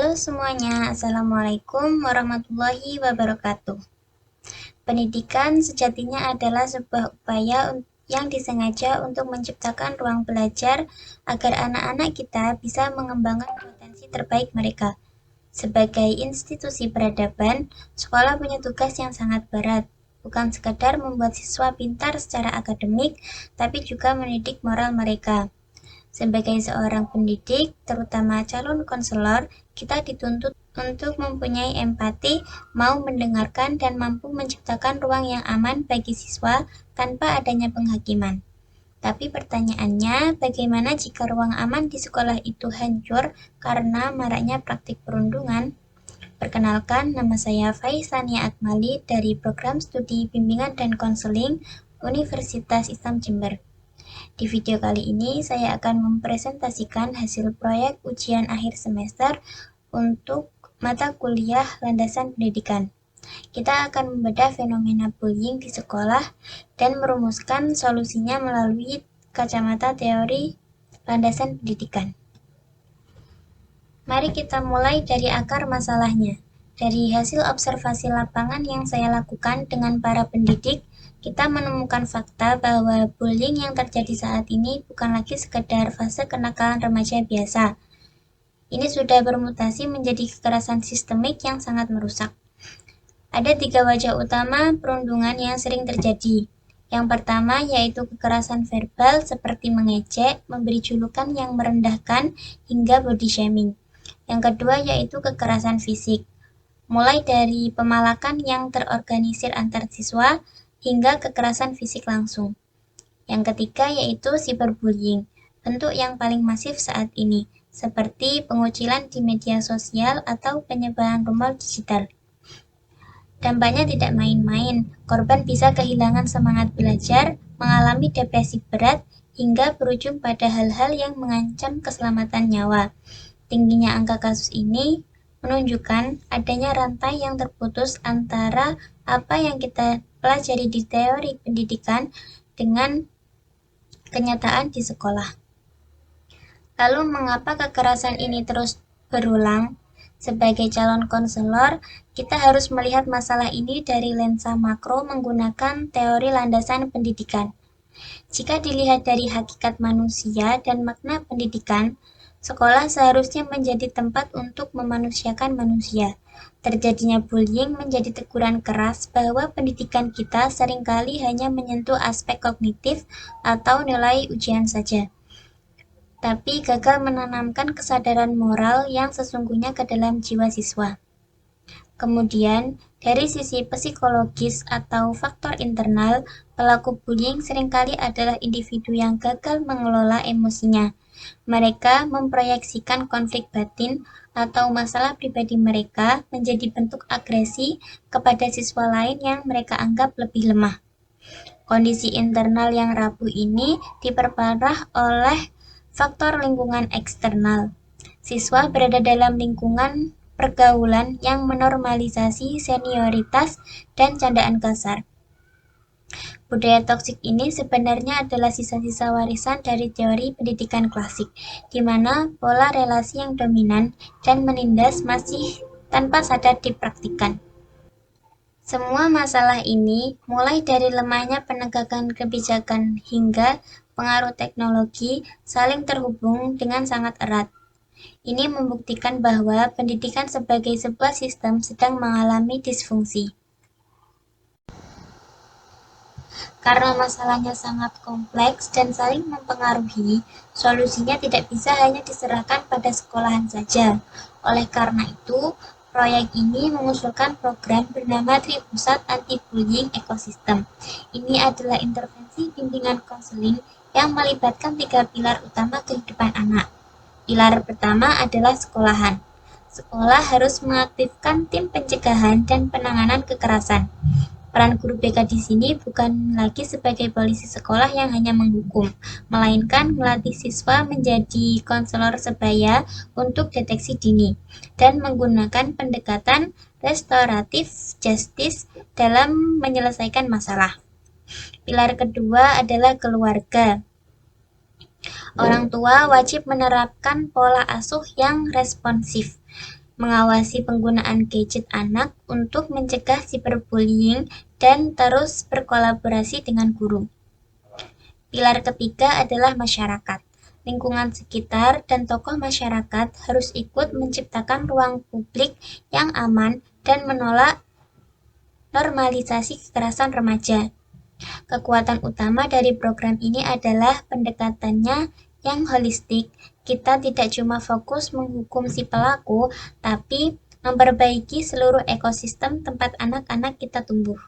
Halo semuanya, Assalamualaikum warahmatullahi wabarakatuh. Pendidikan sejatinya adalah sebuah upaya yang disengaja untuk menciptakan ruang belajar agar anak-anak kita bisa mengembangkan potensi terbaik mereka. Sebagai institusi peradaban, sekolah punya tugas yang sangat berat, bukan sekadar membuat siswa pintar secara akademik, tapi juga mendidik moral mereka. Sebagai seorang pendidik, terutama calon konselor, kita dituntut untuk mempunyai empati, mau mendengarkan, dan mampu menciptakan ruang yang aman bagi siswa tanpa adanya penghakiman. Tapi pertanyaannya, bagaimana jika ruang aman di sekolah itu hancur karena maraknya praktik perundungan? Perkenalkan, nama saya Faisania Akmali dari Program Studi Bimbingan dan Konseling Universitas Islam Jember. Di video kali ini, saya akan mempresentasikan hasil proyek ujian akhir semester untuk mata kuliah landasan pendidikan. Kita akan membedah fenomena bullying di sekolah dan merumuskan solusinya melalui kacamata teori landasan pendidikan. Mari kita mulai dari akar masalahnya. Dari hasil observasi lapangan yang saya lakukan dengan para pendidik, kita menemukan fakta bahwa bullying yang terjadi saat ini bukan lagi sekedar fase kenakalan remaja biasa. Ini sudah bermutasi menjadi kekerasan sistemik yang sangat merusak. Ada 3 wajah utama perundungan yang sering terjadi. Yang pertama yaitu kekerasan verbal seperti mengejek, memberi julukan yang merendahkan, hingga body shaming. Yang kedua yaitu kekerasan fisik, mulai dari pemalakan yang terorganisir antar siswa hingga kekerasan fisik langsung. Yang ketiga yaitu cyberbullying, bentuk yang paling masif saat ini, seperti pengucilan di media sosial atau penyebaran rumor digital. Dampaknya tidak main-main, korban bisa kehilangan semangat belajar, mengalami depresi berat, hingga berujung pada hal-hal yang mengancam keselamatan nyawa. Tingginya angka kasus ini menunjukkan adanya rantai yang terputus antara apa yang kita pelajari di teori pendidikan dengan kenyataan di sekolah. Lalu mengapa kekerasan ini terus berulang? Sebagai calon konselor, kita harus melihat masalah ini dari lensa makro menggunakan teori landasan pendidikan. Jika dilihat dari hakikat manusia dan makna pendidikan, sekolah seharusnya menjadi tempat untuk memanusiakan manusia. Terjadinya bullying menjadi teguran keras bahwa pendidikan kita seringkali hanya menyentuh aspek kognitif atau nilai ujian saja, tapi gagal menanamkan kesadaran moral yang sesungguhnya ke dalam jiwa siswa. Kemudian, dari sisi psikologis atau faktor internal, pelaku bullying seringkali adalah individu yang gagal mengelola emosinya. Mereka memproyeksikan konflik batin atau masalah pribadi mereka menjadi bentuk agresi kepada siswa lain yang mereka anggap lebih lemah. Kondisi internal yang rapuh ini diperparah oleh faktor lingkungan eksternal. Siswa berada dalam lingkungan pergaulan yang menormalisasi senioritas dan candaan kasar. Budaya toksik ini sebenarnya adalah sisa-sisa warisan dari teori pendidikan klasik, di mana pola relasi yang dominan dan menindas masih tanpa sadar dipraktikkan. Semua masalah ini, mulai dari lemahnya penegakan kebijakan hingga pengaruh teknologi, saling terhubung dengan sangat erat. Ini membuktikan bahwa pendidikan sebagai sebuah sistem sedang mengalami disfungsi. Karena masalahnya sangat kompleks dan saling mempengaruhi, solusinya tidak bisa hanya diserahkan pada sekolahan saja. Oleh karena itu, proyek ini mengusulkan program bernama Tripusat Anti-Bullying Ekosistem. Ini adalah intervensi bimbingan konseling yang melibatkan 3 pilar utama kehidupan anak. Pilar pertama adalah sekolahan. Sekolah harus mengaktifkan tim pencegahan dan penanganan kekerasan. Peran guru BK di sini bukan lagi sebagai polisi sekolah yang hanya menghukum, melainkan melatih siswa menjadi konselor sebaya untuk deteksi dini dan menggunakan pendekatan restoratif justice dalam menyelesaikan masalah. Pilar kedua adalah keluarga. Orang tua wajib menerapkan pola asuh yang responsif. mengawasi penggunaan gadget anak untuk mencegah cyberbullying, dan terus berkolaborasi dengan guru. Pilar ketiga adalah masyarakat. Lingkungan sekitar dan tokoh masyarakat harus ikut menciptakan ruang publik yang aman dan menolak normalisasi kekerasan remaja. Kekuatan utama dari program ini adalah pendekatannya yang holistik. Kita tidak cuma fokus menghukum si pelaku, tapi memperbaiki seluruh ekosistem tempat anak-anak kita tumbuh.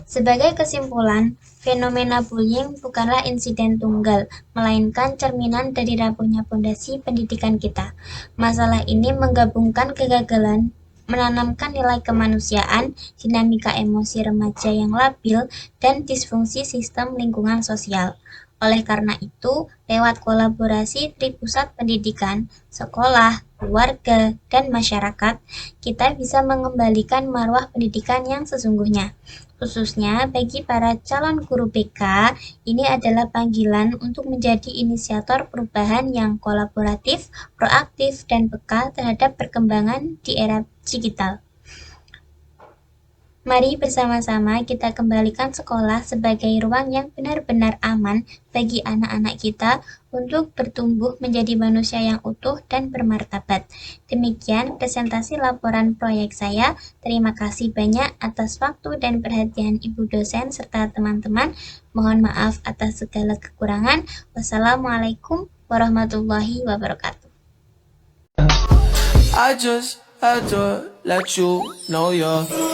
Sebagai kesimpulan, fenomena bullying bukanlah insiden tunggal, melainkan cerminan dari rapuhnya fondasi pendidikan kita. Masalah ini menggabungkan kegagalan menanamkan nilai kemanusiaan, dinamika emosi remaja yang labil, dan disfungsi sistem lingkungan sosial. Oleh karena itu, lewat kolaborasi Tripusat Pendidikan, sekolah, keluarga, dan masyarakat, kita bisa mengembalikan marwah pendidikan yang sesungguhnya. Khususnya bagi para calon guru BK, ini adalah panggilan untuk menjadi inisiator perubahan yang kolaboratif, proaktif, dan peka terhadap perkembangan di era digital. Mari bersama-sama kita kembalikan sekolah sebagai ruang yang benar-benar aman bagi anak-anak kita untuk bertumbuh menjadi manusia yang utuh dan bermartabat. Demikian presentasi laporan proyek saya. Terima kasih banyak atas waktu dan perhatian Ibu dosen serta teman-teman. Mohon maaf atas segala kekurangan. Wassalamualaikum warahmatullahi wabarakatuh. I just had to let you know you're